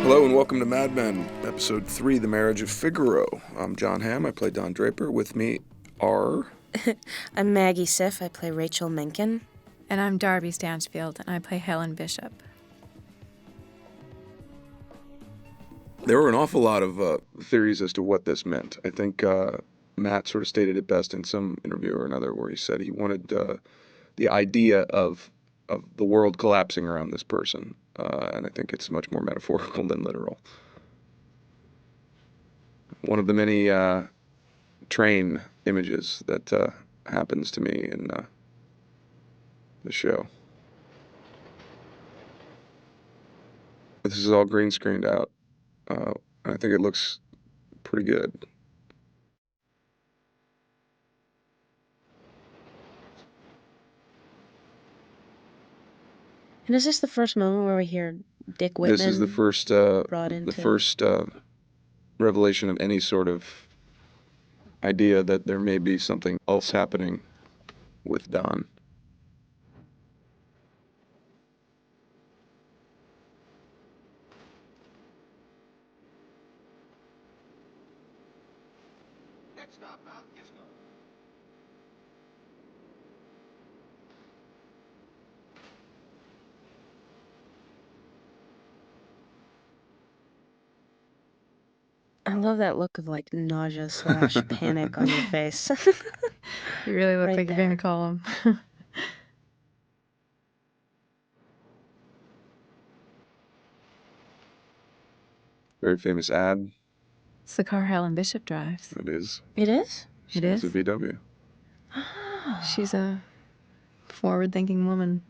Hello and welcome to Mad Men, Episode 3, The Marriage of Figaro. I'm Jon Hamm, I play Don Draper. With me are... I'm Maggie Siff, I play Rachel Mencken. And I'm Darby Stanchfield, and I play Helen Bishop. There were an awful lot of theories as to what this meant. I think Matt sort of stated it best in some interview or another where he said he wanted the idea of the world collapsing around this person. And I think it's much more metaphorical than literal. One of the many train images that happens to me in the show. This is all green screened out. And I think it looks pretty good. And is this the first moment where we hear Dick Whitman? This is the first revelation of any sort of idea that there may be something else happening with Don. I love that look of like nausea / panic on your face. You really look Right like you're there. gonna call him. Very famous ad. It's the car Helen Bishop drives. It is. It is? It is? It's a VW. Oh. She's a forward-thinking woman.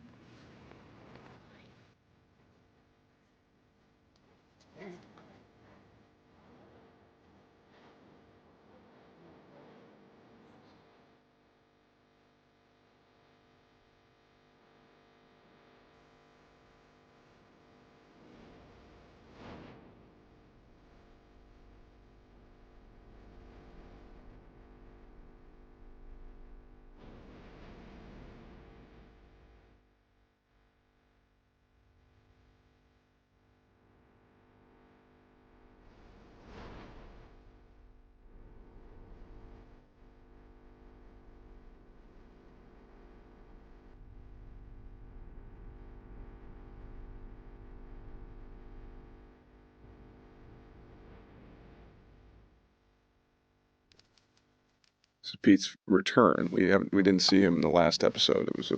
This is Pete's return. We didn't see him in the last episode. It was a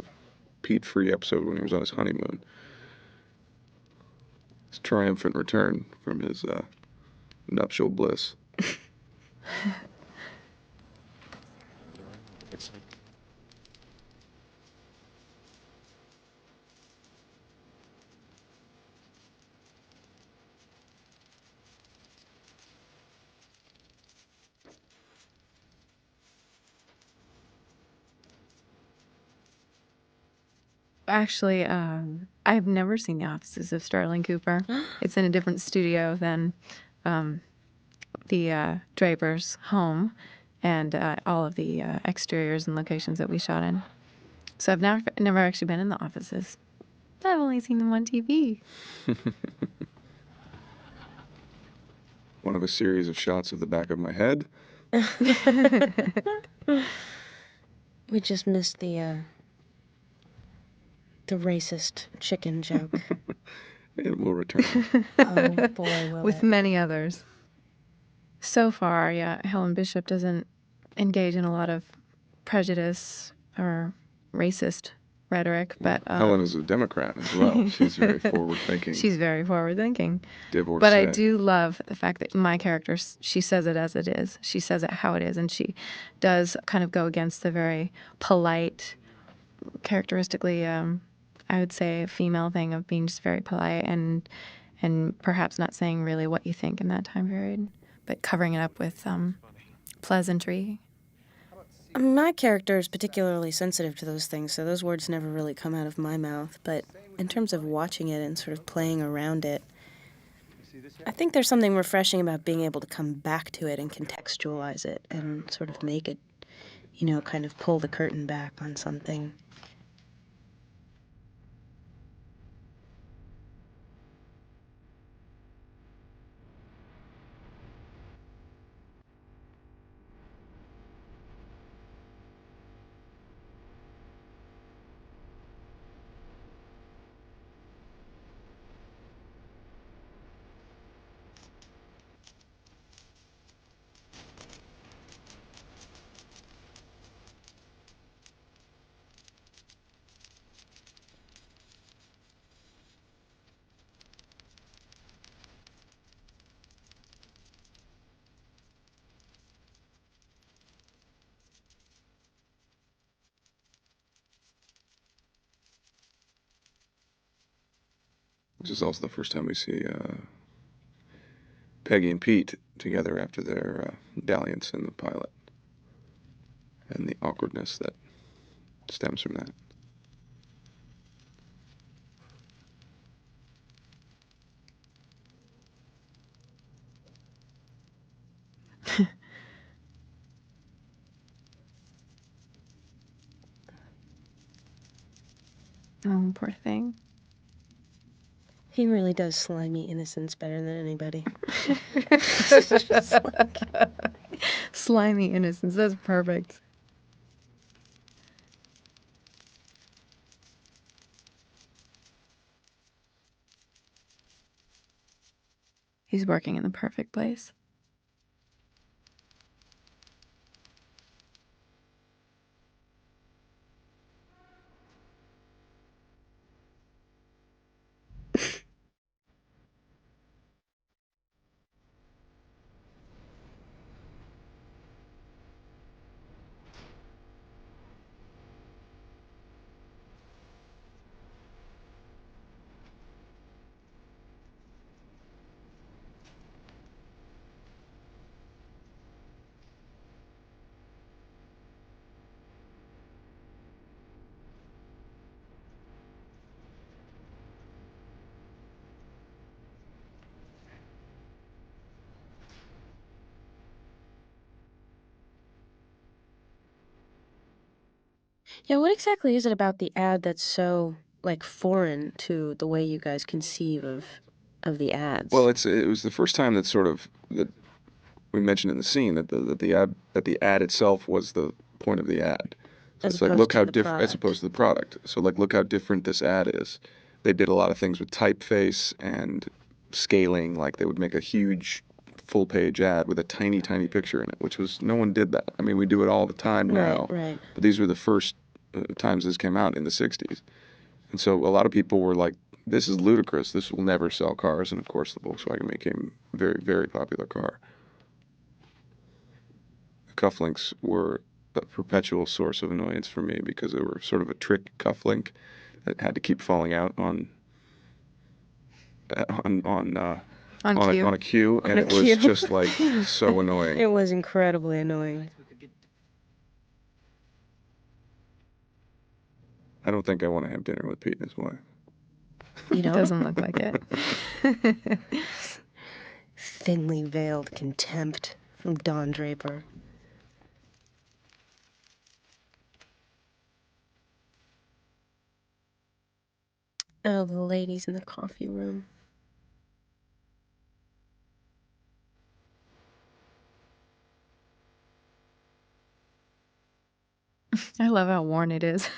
Pete-free episode when he was on his honeymoon. His triumphant return from his nuptial bliss. Actually, I've never seen the offices of Starling Cooper. It's in a different studio than the Draper's home and all of the exteriors and locations that we shot in. So I've never actually been in the offices. I've only seen them on TV. One of a series of shots of the back of my head. We just missed the racist chicken joke. It will return. Oh boy, will With it. many others. So far, yeah, Helen Bishop doesn't engage in a lot of prejudice or racist rhetoric, but Helen is a Democrat as well. She's very forward-thinking. She's very forward-thinking. Divorcee. But I do love the fact that my character, she says it as it is. She says it how it is, and she does kind of go against the very polite, characteristically, I would say, female thing of being just very polite and perhaps not saying really what you think in that time period, but covering it up with pleasantry. My character is particularly sensitive to those things, so those words never really come out of my mouth. But in terms of watching it and sort of playing around it, I think there's something refreshing about being able to come back to it and contextualize it and sort of make it, kind of pull the curtain back on something. This is also the first time we see Peggy and Pete together after their dalliance in the pilot, and the awkwardness that stems from that. Oh, poor thing. He really does slimy innocence better than anybody. Slimy innocence. That's perfect. He's working in the perfect place. Yeah, what exactly is it about the ad that's so, like, foreign to the way you guys conceive of the ads? Well, it was the first time that we mentioned in the scene that the ad itself was the point of the ad. So As it's like, opposed look to how the different, as product. opposed to the product. So like, look how different this ad is. They did a lot of things with typeface and scaling. Like they would make a huge full-page ad with a tiny, tiny picture in it, which was, no one did that. I mean, we do it all the time now. Right. But these were the first times this came out in the 60s. And so a lot of people were like, this is ludicrous. This will never sell cars. And of course, the Volkswagen became a very, very popular car. Cufflinks were a perpetual source of annoyance for me because they were sort of a trick cufflink that had to keep falling out on cue. a cue, and a it was cue. just like so annoying. It was incredibly annoying. I don't think I want to have dinner with Pete and his wife. You know? Doesn't look like it. Thinly veiled contempt from Don Draper. Oh, the ladies in the coffee room. I love how worn it is.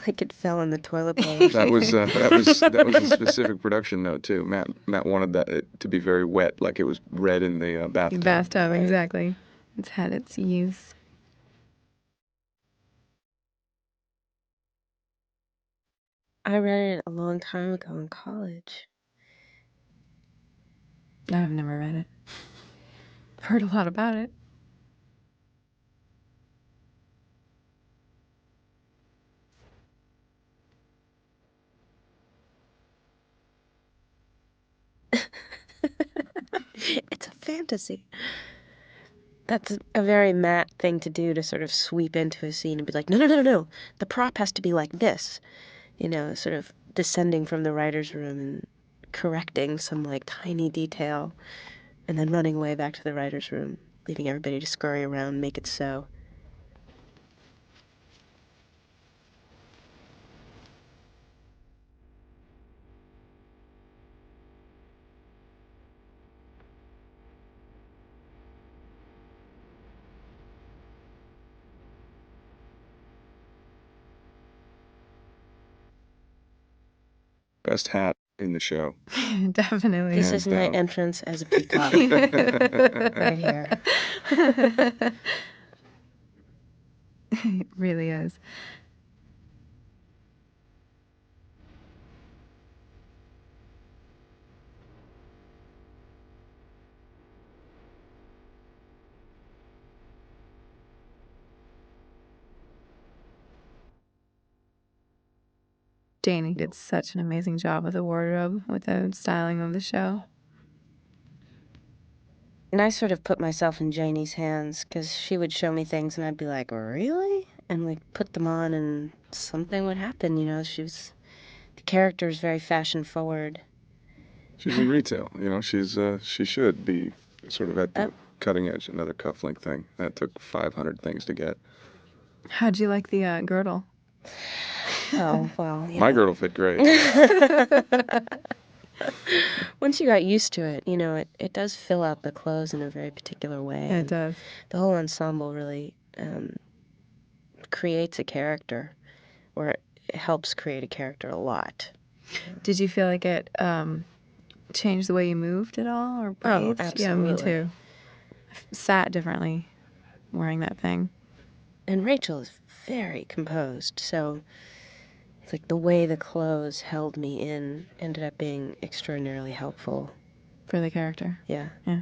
Like it fell in the toilet bowl. That was a specific production note too. Matt wanted it to be very wet, like it was red in the bathtub. Bathtub, exactly. It's had its use. I read it a long time ago in college. I've never read it. I've heard a lot about it. It's a fantasy. That's a very Matt thing to do, to sort of sweep into a scene and be like, no. The prop has to be like this. You know, sort of descending from the writer's room and correcting some, like, tiny detail and then running away back to the writer's room, leaving everybody to scurry around and make it so. Best hat in the show. Definitely. This Hands is my down. entrance as a peacock. Right here. It really is. Janie did such an amazing job with the wardrobe, with the styling of the show. And I sort of put myself in Janie's hands, because she would show me things and I'd be like, really? And we'd put them on and something would happen, you know. The character is very fashion forward. She's in retail, you know. She should be sort of at the cutting edge. Another cufflink thing that took 500 things to get. How'd you like the girdle? Oh, well, yeah. My girdle fit great. Once you got used to it, you know, it does fill out the clothes in a very particular way. It does. The whole ensemble really creates a character, or it helps create a character a lot. Did you feel like it changed the way you moved at all, or breathed? Oh, absolutely. Yeah, me too. I sat differently wearing that thing. And Rachel is very composed, so it's like the way the clothes held me in ended up being extraordinarily helpful. For the character? Yeah. Yeah.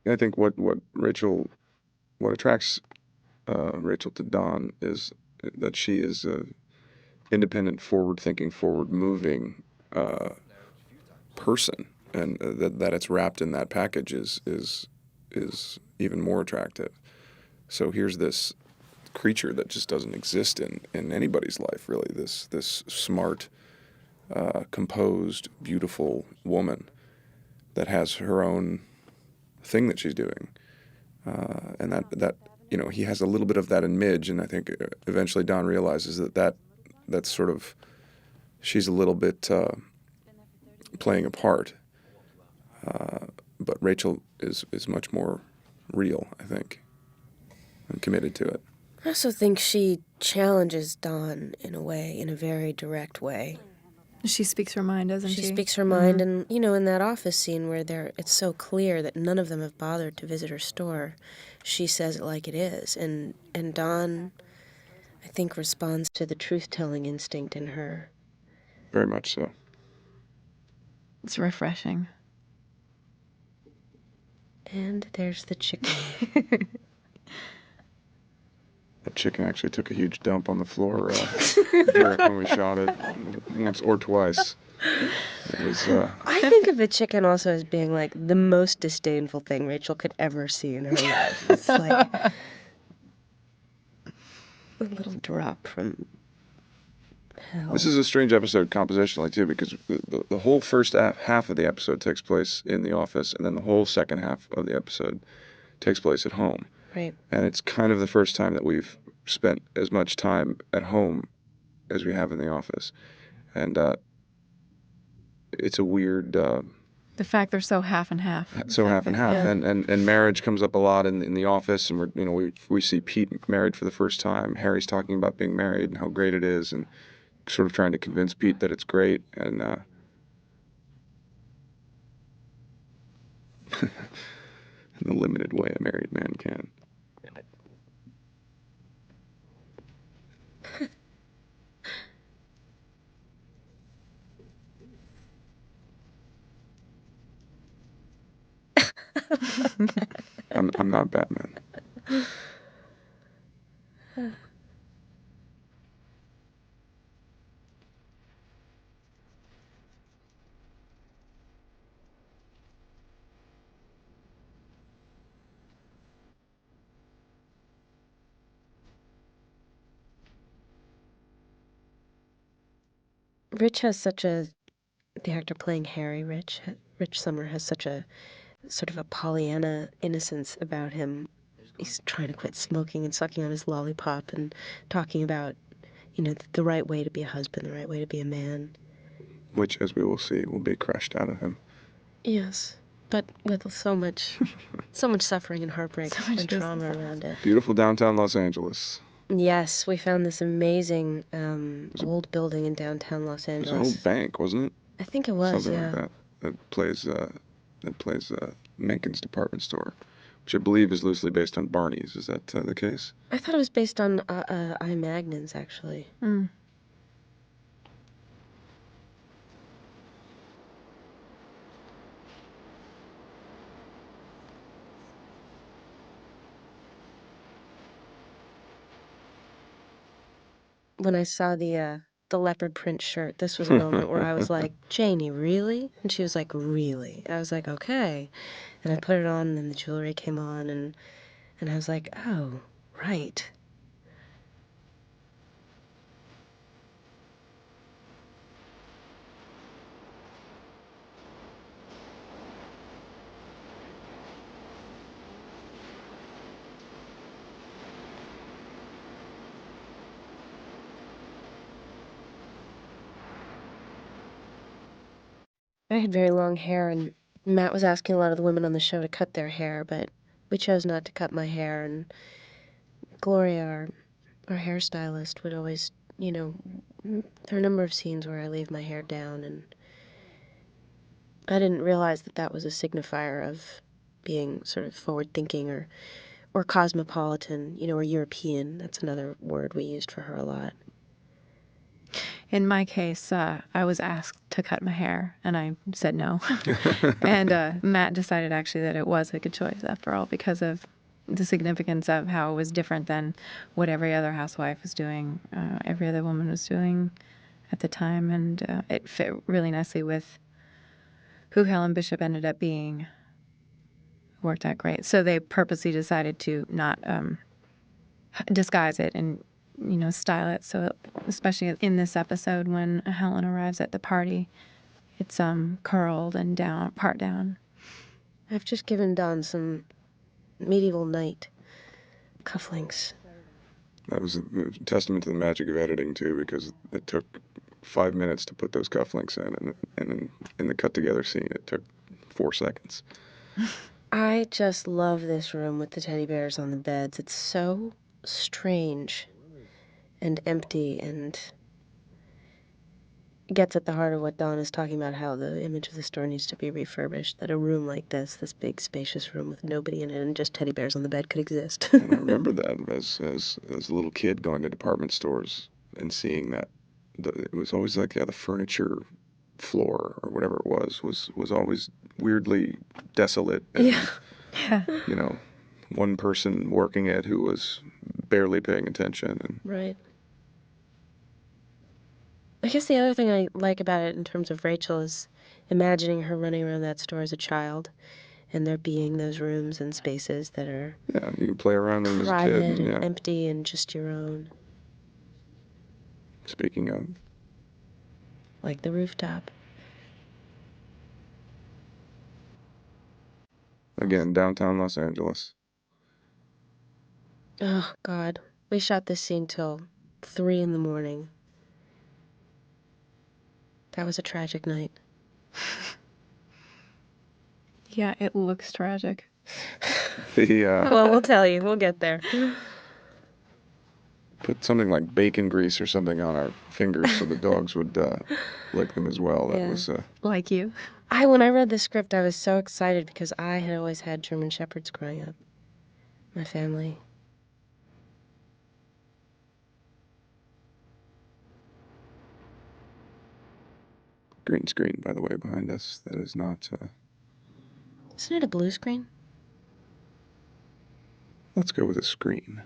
I think what attracts Rachel to Dawn is that she is a independent, forward-thinking, forward-moving person, and that it's wrapped in that package is even more attractive. So here's this creature that just doesn't exist in anybody's life, really. This smart, composed, beautiful woman that has her own thing that she's doing, and that you know, he has a little bit of that in Midge, and I think eventually Don realizes that's sort of, she's a little bit playing a part, but Rachel is much more real, I think, and committed to it. I also think she challenges Dawn in a way, in a very direct way. She speaks her mind, doesn't she? She speaks her mind, and, you know, in that office scene where it's so clear that none of them have bothered to visit her store, she says it like it is. And Dawn, I think, responds to the truth-telling instinct in her. Very much so. It's refreshing. And there's the chicken. That chicken actually took a huge dump on the floor when we shot it, once or twice. It was. I think of the chicken also as being like the most disdainful thing Rachel could ever see in her life. It's like a little drop from hell. This is a strange episode compositionally too, because the whole first half of the episode takes place in the office, and then the whole second half of the episode takes place at home. Right. And it's kind of the first time that we've spent as much time at home as we have in the office. And it's a weird... the fact they're so half and half. So half and half. Yeah. And marriage comes up a lot in the office, and we see Pete married for the first time. Harry's talking about being married and how great it is, and sort of trying to convince Pete that it's great. And in the limited way a married man can. I'm not Batman. Rich has the actor playing Harry, Rich Sommer, has such a sort of a Pollyanna innocence about him. He's trying to quit smoking and sucking on his lollipop and talking about, you know, the right way to be a husband, the right way to be a man. Which, as we will see, will be crushed out of him. Yes, but with so much suffering and heartbreak and trauma around it. Beautiful downtown Los Angeles. Yes, we found this amazing old building in downtown Los It was Angeles. an old bank, wasn't it? I think it was, Something yeah. like that. That plays Mencken's department store, which I believe is loosely based on Barney's. Is that the case? I thought it was based on I. Magnan's, actually. Mm. when I saw the leopard print shirt, this was a moment where I was like, Janie, really? And she was like, really? I was like, okay. And I put it on, and then the jewelry came on, and I was like, oh, right. I had very long hair, and Matt was asking a lot of the women on the show to cut their hair, but we chose not to cut my hair, and Gloria, our hairstylist, would always, there are a number of scenes where I leave my hair down, and I didn't realize that that was a signifier of being sort of forward-thinking or cosmopolitan, or European. That's another word we used for her a lot. In my case, I was asked to cut my hair, and I said no. And Matt decided actually that it was a good choice after all because of the significance of how it was different than what every other housewife was doing, every other woman was doing at the time, and it fit really nicely with who Helen Bishop ended up being. Worked out great. So they purposely decided to not disguise it and style it, so especially in this episode when Helen arrives at the party, it's curled and down, part down. I've just given Don some medieval knight cufflinks. That was a testament to the magic of editing too, because it took 5 minutes to put those cufflinks in, and in the cut together scene it took 4 seconds. I just love this room with the teddy bears on the beds. It's so strange and empty, and it gets at the heart of what Dawn is talking about, how the image of the store needs to be refurbished, that a room like this big spacious room with nobody in it and just teddy bears on the bed could exist. And I remember that as a little kid going to department stores and seeing that. It was always like, the furniture floor or whatever it was always weirdly desolate. And, Yeah. One person working it who was barely paying attention. And Right. I guess the other thing I like about it in terms of Rachel is imagining her running around that store as a child and there being those rooms and spaces that are yeah, you can play around in them as a kid. private and Yeah. empty and just your own. Speaking of, Like the rooftop. again, downtown Los Angeles. Oh, God. We shot this scene till 3 in the morning. That was a tragic night. Yeah, it looks tragic. Well, we'll tell you. We'll get there. Put something like bacon grease or something on our fingers so the dogs would lick them as well. That Yeah. was Like you. When I read the script, I was so excited because I had always had German Shepherds growing up. My family. green screen, by the way, behind us. That is not. Isn't it a blue screen? Let's go with a screen.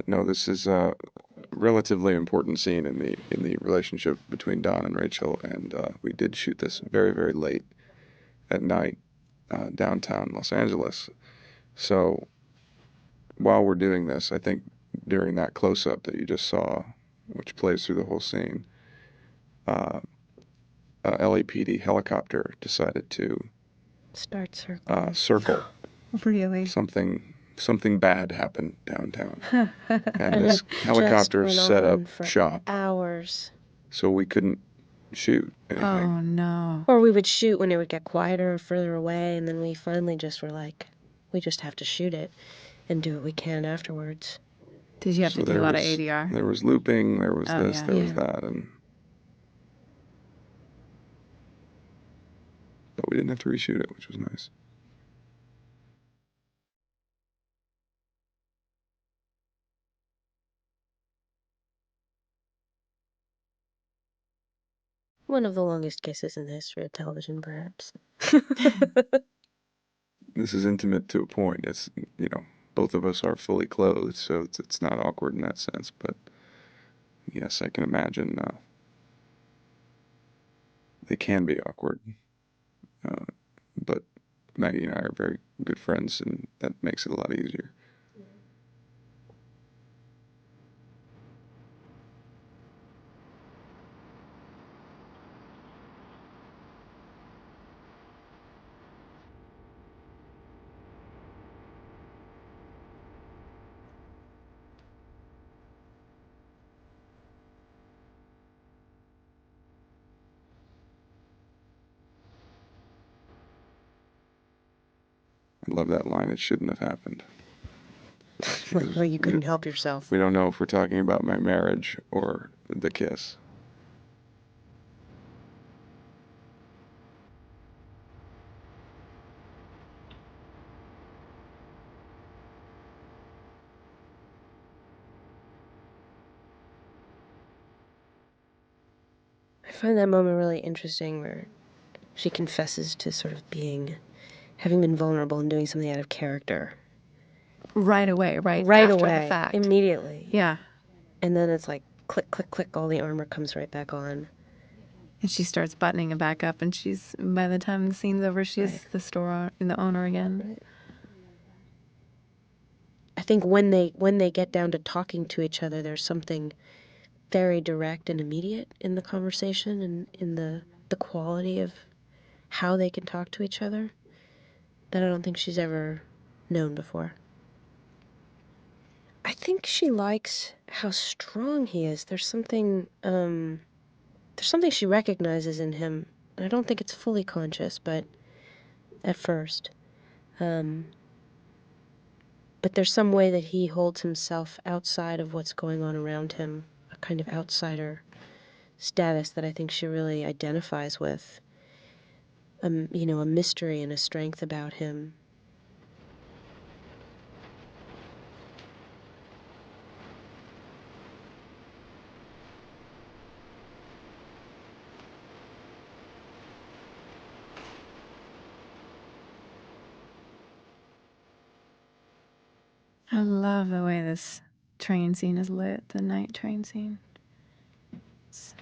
No, this is a relatively important scene in the relationship between Don and Rachel, and we did shoot this very, very late at night downtown Los Angeles. So while we're doing this, I think during that close-up that you just saw, which plays through the whole scene, LAPD helicopter decided to Start circling. circle. Really? Something bad happened downtown. And this it helicopter just went set on up for shop, hours. so we couldn't shoot anything. Oh, no. Or we would shoot when it would get quieter or further away, and then we finally just were like, we just have to shoot it and do what we can afterwards. Did you have So to do a there lot of was- ADR? There was looping, there was Oh, this, yeah. there was Yeah. that, but we didn't have to reshoot it, which was nice. One of the longest kisses in the history of television, perhaps. This is intimate to a point. It's, both of us are fully clothed, so it's not awkward in that sense. But yes, I can imagine they can be awkward. Uh, but Maggie and I are very good friends, and that makes it a lot easier. I love that line. It shouldn't have happened. Well, you couldn't help yourself. We don't know if we're talking about my marriage or the kiss. I find that moment really interesting where she confesses to sort of having been vulnerable and doing something out of character. Right away, right Right after away, the fact. immediately. Yeah. And then it's like click, click, click, all the armor comes right back on. And she starts buttoning it back up, and by the time the scene's over, she's the owner again. Right. I think when they get down to talking to each other, there's something very direct and immediate in the conversation and in the quality of how they can talk to each other that I don't think she's ever known before. I think she likes how strong he is. There's something she recognizes in him. And I don't think it's fully conscious, but at first. But there's some way that he holds himself outside of what's going on around him, a kind of outsider status that I think she really identifies with. A mystery and a strength about him. I love the way this train scene is lit, the night train scene. It's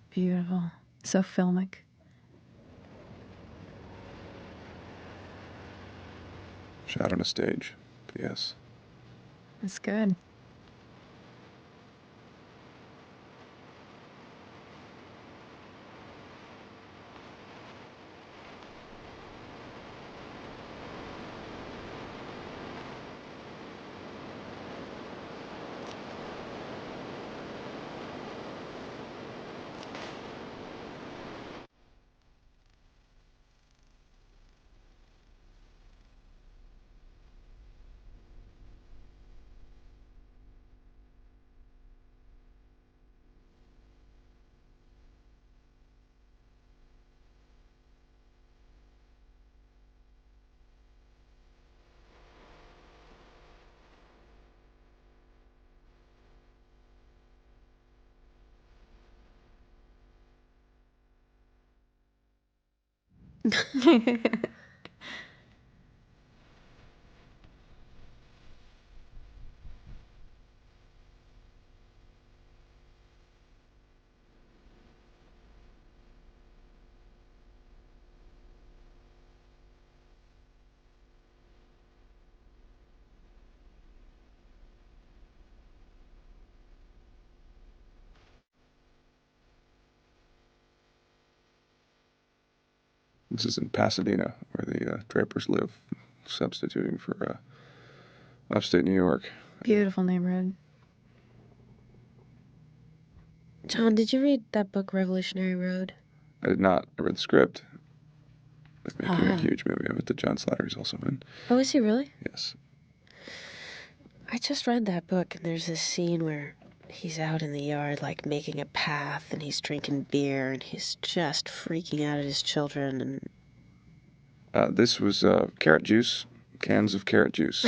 beautiful. So filmic. Shot on a stage. Yes. It's good. This is in Pasadena, where the Drapers live, substituting for upstate New York. Beautiful neighborhood. John, did you read that book, Revolutionary Road? I did not. I read the script. They're making a huge movie of it that John Slattery's also in. Oh, is he really? Yes. I just read that book, and there's this scene where he's out in the yard, like, making a path, and he's drinking beer, and he's just freaking out at his children, and... This was carrot juice, cans of carrot juice.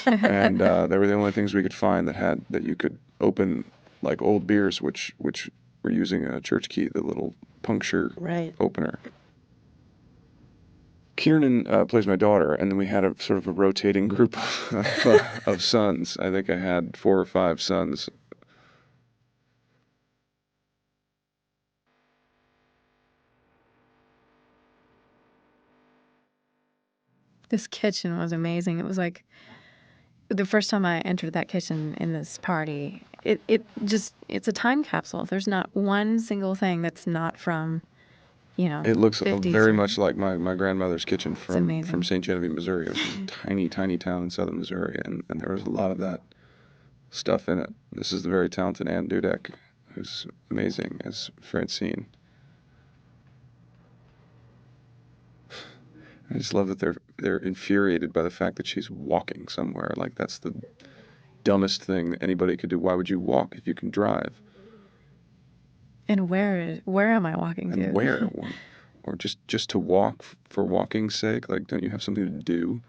And they were the only things we could find that you could open, like old beers, which were using a church key, the little puncture Right. opener. Kiernan plays my daughter, and then we had a sort of a rotating group of sons. I think I had 4 or 5 sons. This kitchen was amazing. It was like the first time I entered that kitchen in this party, it's a time capsule. There's not one single thing that's not from, It looks 50s. very much like my grandmother's kitchen from amazing. St. Genevieve, Missouri. It was a tiny, tiny town in southern Missouri, and there was a lot of that stuff in it. This is the very talented Ann Dudek, who's amazing as Francine. I just love that they're infuriated by the fact that she's walking somewhere. Like, that's the dumbest thing anybody could do. Why would you walk if you can drive? And where am I walking to? And where? Or just to walk for walking's sake? Like, don't you have something to do?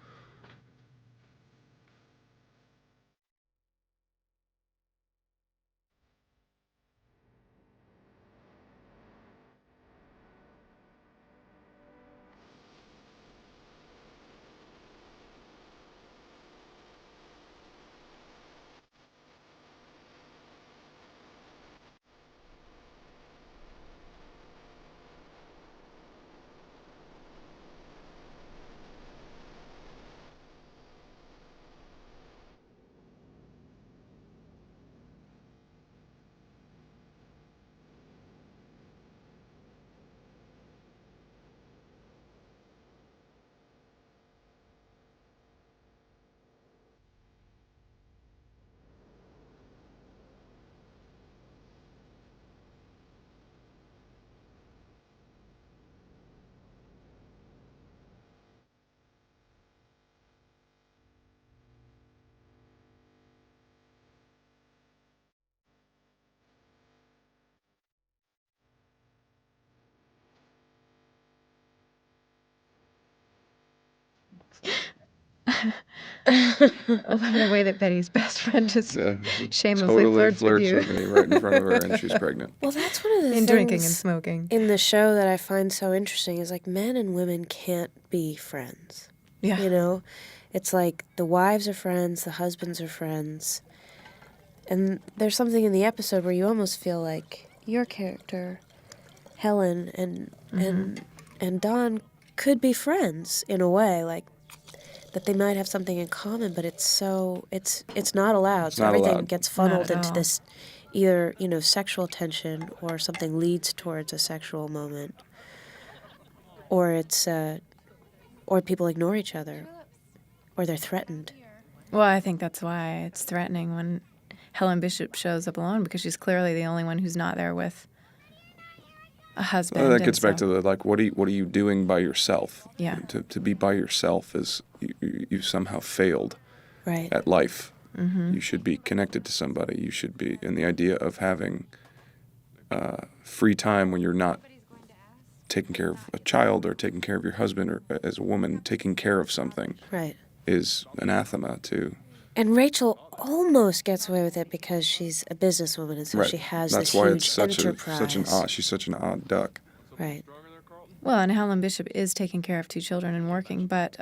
The way that Betty's best friend just shamelessly Totally flirts with you. with me right in front of her, and she's pregnant. Well, that's one of the And things drinking and smoking. in the show that I find so interesting is like men and women can't be friends. Yeah. You know, it's like the wives are friends, the husbands are friends, and there's something in the episode where you almost feel like your character, Helen, and Don could be friends in a way, like that they might have something in common, but it's not allowed. So not everything allowed. gets funneled Not at into all. this either, sexual tension, or something leads towards a sexual moment, or it's or people ignore each other, or they're threatened. Well, I think that's why it's threatening when Helen Bishop shows up alone, because she's clearly the only one who's not there with a husband. Well, that gets back to the, like, what are you doing by yourself? Yeah. To be by yourself is you somehow failed Right. at life. Mm-hmm. You should be connected to somebody. You should be, and the idea of having free time when you're not taking care of a child or taking care of your husband, or as a woman taking care of something, Right. is anathema to. And Rachel almost gets away with it because she's a businesswoman, and so Right. she has That's this why huge it's enterprise. she's such an odd duck. Right. Well, and Helen Bishop is taking care of 2 children and working, but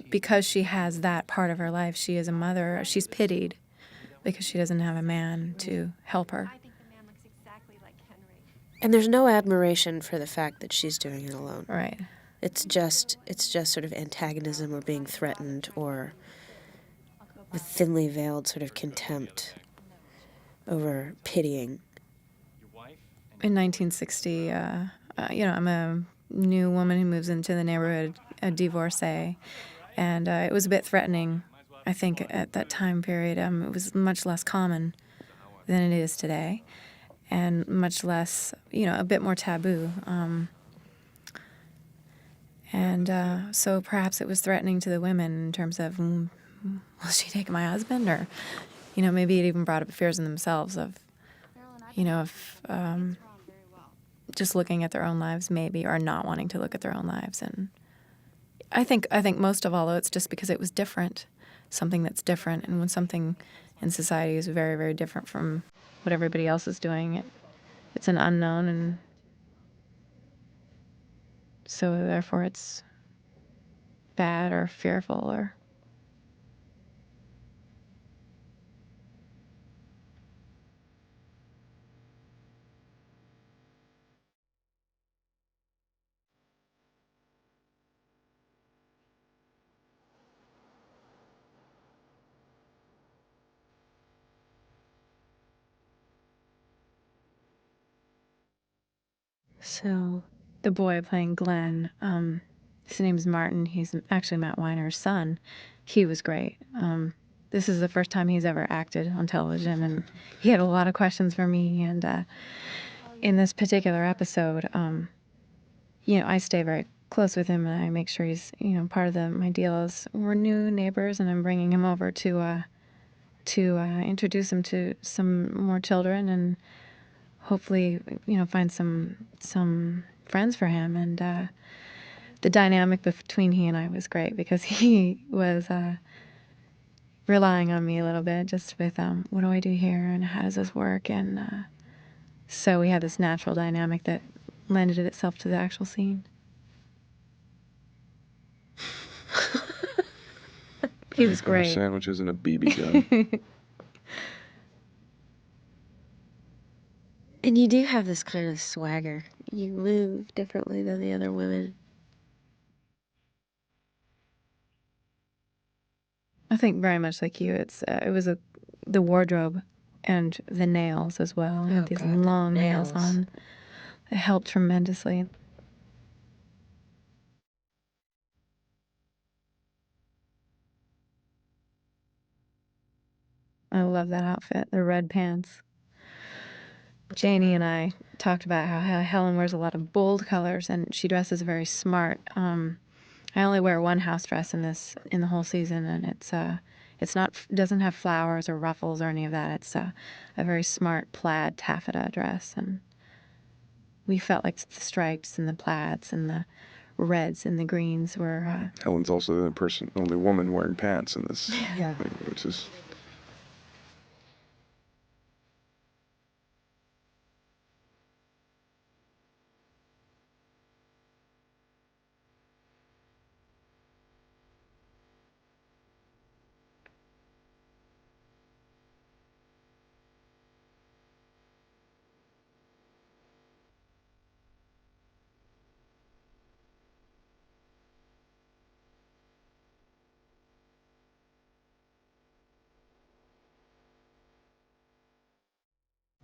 because she has that part of her life, she is a mother. She's pitied because she doesn't have a man to help her. And there's no admiration for the fact that she's doing it alone. Right. It's just sort of antagonism, or being threatened, or with thinly veiled sort of contempt over pitying. In 1960, I'm a new woman who moves into the neighborhood, a divorcee, and it was a bit threatening, I think, at that time period. It was much less common than it is today, and much less, a bit more taboo. So perhaps it was threatening to the women in terms of, will she take my husband? Or, maybe it even brought up fears in themselves of, just looking at their own lives maybe, or not wanting to look at their own lives. And I think most of all, though, it's just because it was different, something that's different. And when something in society is very, very different from what everybody else is doing, it's an unknown, and so therefore it's bad or fearful or... So, The boy playing Glenn, his name's Martin. He's actually Matt Weiner's son. He was great. This is the first time he's ever acted on television, and he had a lot of questions for me. And in this particular episode, I stay very close with him, and I make sure he's, part of my deal is we're new neighbors, and I'm bringing him over to introduce him to some more children and hopefully, find some friends for him. And the dynamic between he and I was great because he was relying on me a little bit just with what do I do here and how does this work, and so we had this natural dynamic that lended itself to the actual scene. He was great. Sandwiches and a BB gun. and you do have this kind of swagger. You move differently than the other women. I think very much like you. It was the wardrobe and the nails as well. I had these God, long nails. nails on. It helped tremendously. I love that outfit, the red pants. Janie and I talked about how Helen wears a lot of bold colors and she dresses very smart. I only wear one house dress in the whole season, and doesn't have flowers or ruffles or any of that. It's a very smart plaid taffeta dress, and we felt like the stripes and the plaids and the reds and the greens were... Helen's also the only woman wearing pants in this Yeah. thing, which is...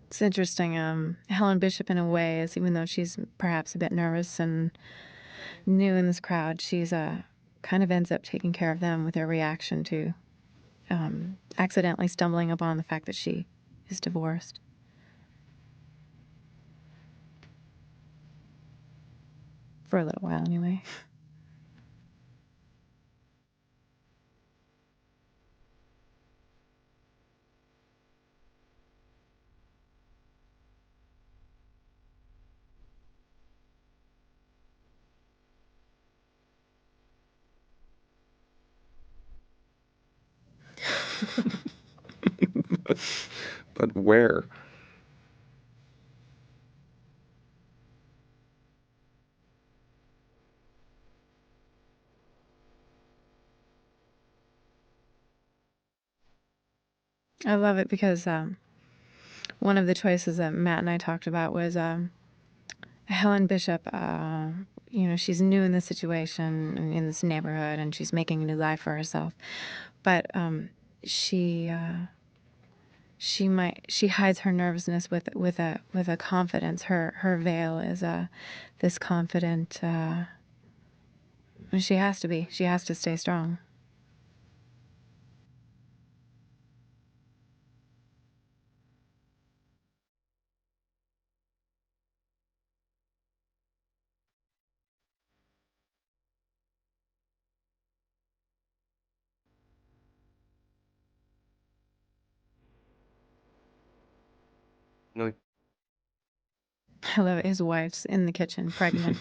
It's interesting. Helen Bishop, in a way, is, even though she's perhaps a bit nervous and new in this crowd, she's kind of ends up taking care of them with her reaction to accidentally stumbling upon the fact that she is divorced. For a little while, anyway. But where? I love it because one of the choices that Matt and I talked about was Helen Bishop. She's new in this situation, in this neighborhood, and she's making a new life for herself. But she hides her nervousness with a confidence. Her veil is this confident. She has to be. She has to stay strong. No. I love it. His wife's in the kitchen, pregnant.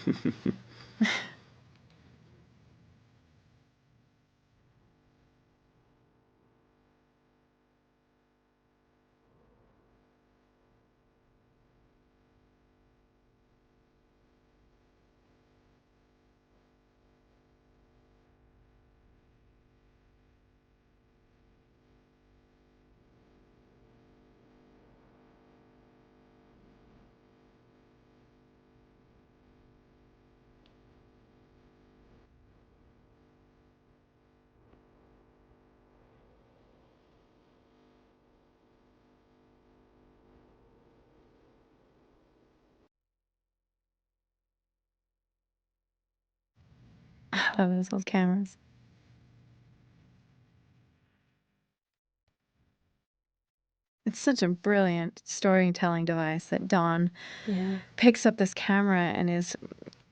I love those old cameras. It's such a brilliant storytelling device that Dawn picks up this camera and is,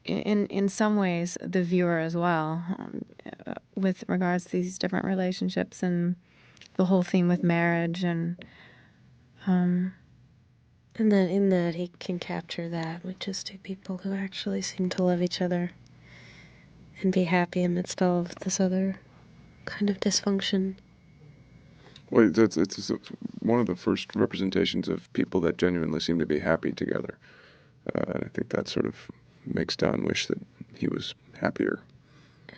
in some ways, the viewer as well, with regards to these different relationships and the whole theme with marriage and then in that he can capture that with just two people who actually seem to love each other and be happy amidst all of this other kind of dysfunction. Well, it's one of the first representations of people that genuinely seem to be happy together. And I think that sort of makes Don wish that he was happier.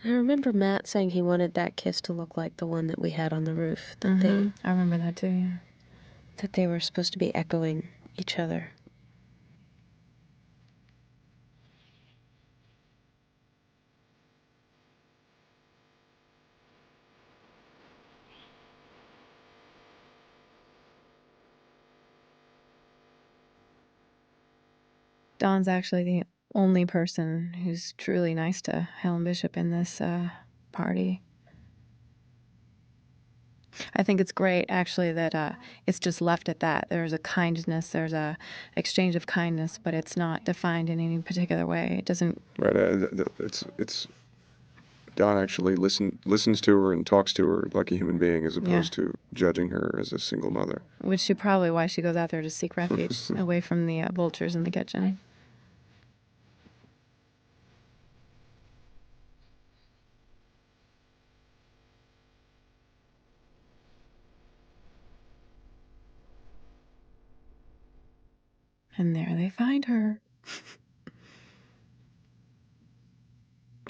And I remember Matt saying he wanted that kiss to look like the one that we had on the roof. That I remember that too, yeah. that they were supposed to be echoing each other. Don's actually the only person who's truly nice to Helen Bishop in this party. I think it's great, actually, that it's just left at that. There's a kindness, there's a exchange of kindness, but it's not defined in any particular way. It doesn't. Right. It's Don actually listens to her and talks to her like a human being, as opposed to judging her as a single mother. Which is probably why she goes out there to seek refuge away from the vultures in the kitchen. And there they find her.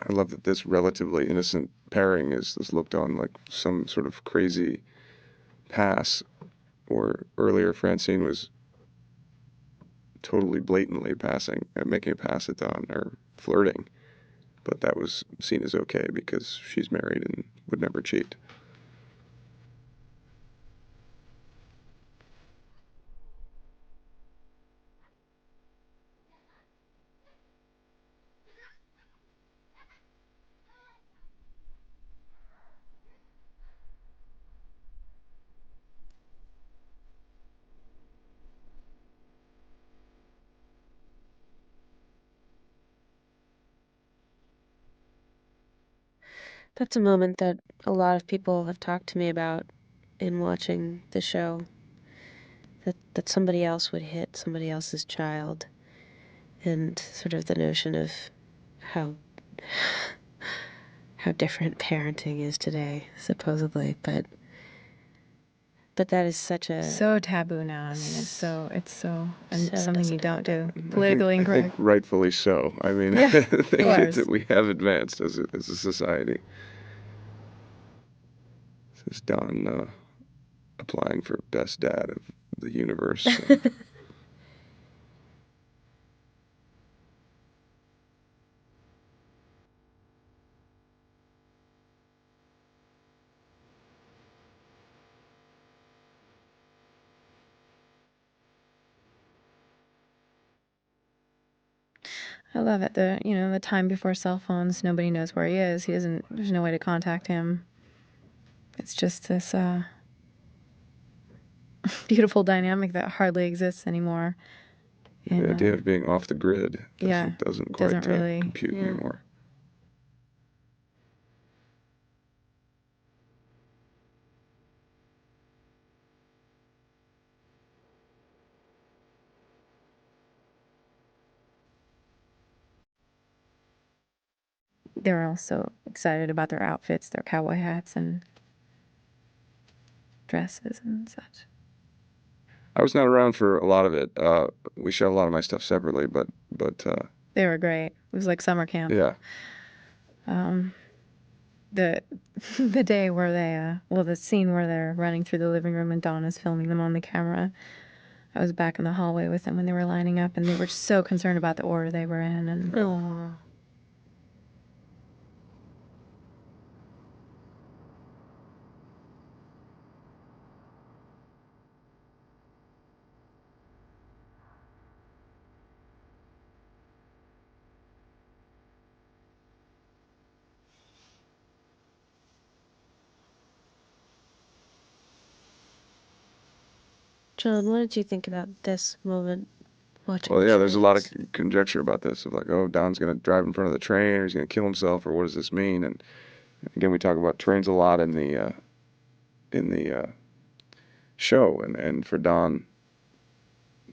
I love that this relatively innocent pairing is looked on like some sort of crazy pass, or earlier Francine was totally blatantly making a pass at Don, or flirting, but that was seen as okay because she's married and would never cheat. That's a moment that a lot of people have talked to me about in watching the show. That somebody else would hit somebody else's child, and sort of the notion of how how different parenting is today, supposedly. But that is such a So taboo now. I mean, it's so and so something you don't do. I Politically think incorrect. rightfully so. I mean, Yeah, I think course. that we have advanced as a society. This is Don applying for best dad of the universe. I love it. The time before cell phones, nobody knows where he is. There's no way to contact him. It's just this beautiful dynamic that hardly exists anymore. The idea of being off the grid doesn't quite doesn't really compute anymore. They're all so excited about their outfits, their cowboy hats and dresses and such. I was not around for a lot of it. We shot a lot of my stuff separately, but they were great. It was like summer camp. Yeah. The day where the scene where they're running through the living room and Donna's filming them on the camera. I was back in the hallway with them when they were lining up, and they were so concerned about the order they were in. And John, what did you think about this moment watching Well, yeah, there's a lot of trains? conjecture about this, of like, oh, Don's going to drive in front of the train, or he's going to kill himself, or what does this mean? And again, we talk about trains a lot in the show, and for Don,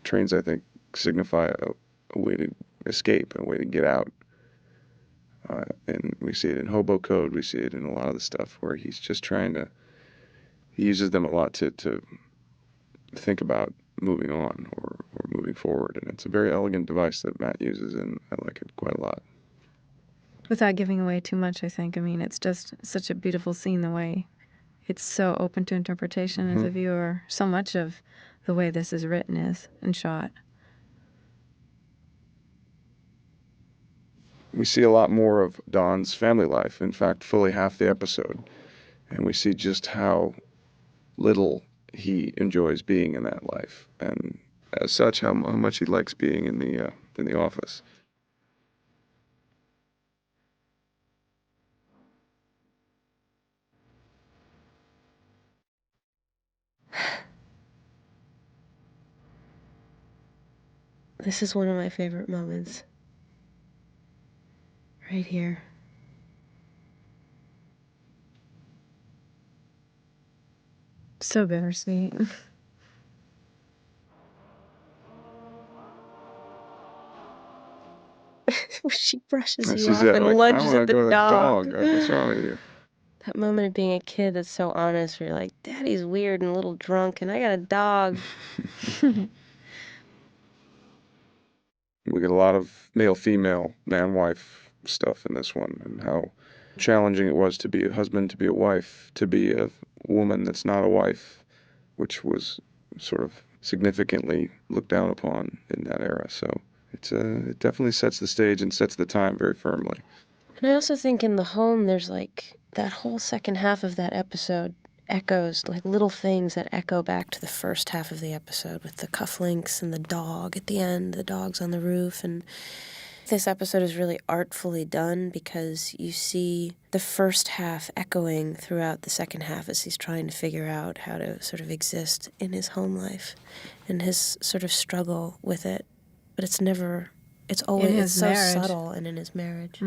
trains, I think, signify a way to escape, a way to get out. And we see it in Hobo Code, we see it in a lot of the stuff where he's just trying to, he uses them a lot to think about moving on or moving forward. And it's a very elegant device that Matt uses, and I like it quite a lot. Without giving away too much, I think. I mean, it's just such a beautiful scene, the way it's so open to interpretation as a viewer. So much of the way this is written is and shot. We see a lot more of Don's family life, in fact, fully half the episode. And we see just how little he enjoys being in that life. And as such, how much he likes being in the office. This is one of my favorite moments. Right here. So bittersweet. She brushes And you she's off and like, I lunges want to at the go to the dog. dog. Like, what's wrong with you? That moment of being a kid that's so honest, where you're like, Daddy's weird and a little drunk, and I got a dog. We get a lot of male-female, man-wife stuff in this one, and how challenging it was to be a husband, to be a wife, to be a woman that's not a wife, which was sort of significantly looked down upon in that era. So it definitely sets the stage and sets the time very firmly. And I also think in the home, there's like that whole second half of that episode echoes, like little things that echo back to the first half of the episode with the cufflinks and the dog at the end, the dog's on the roof. And this episode is really artfully done because you see the first half echoing throughout the second half as he's trying to figure out how to sort of exist in his home life and his sort of struggle with it. But it's always, In it's his so marriage. subtle, and in his marriage.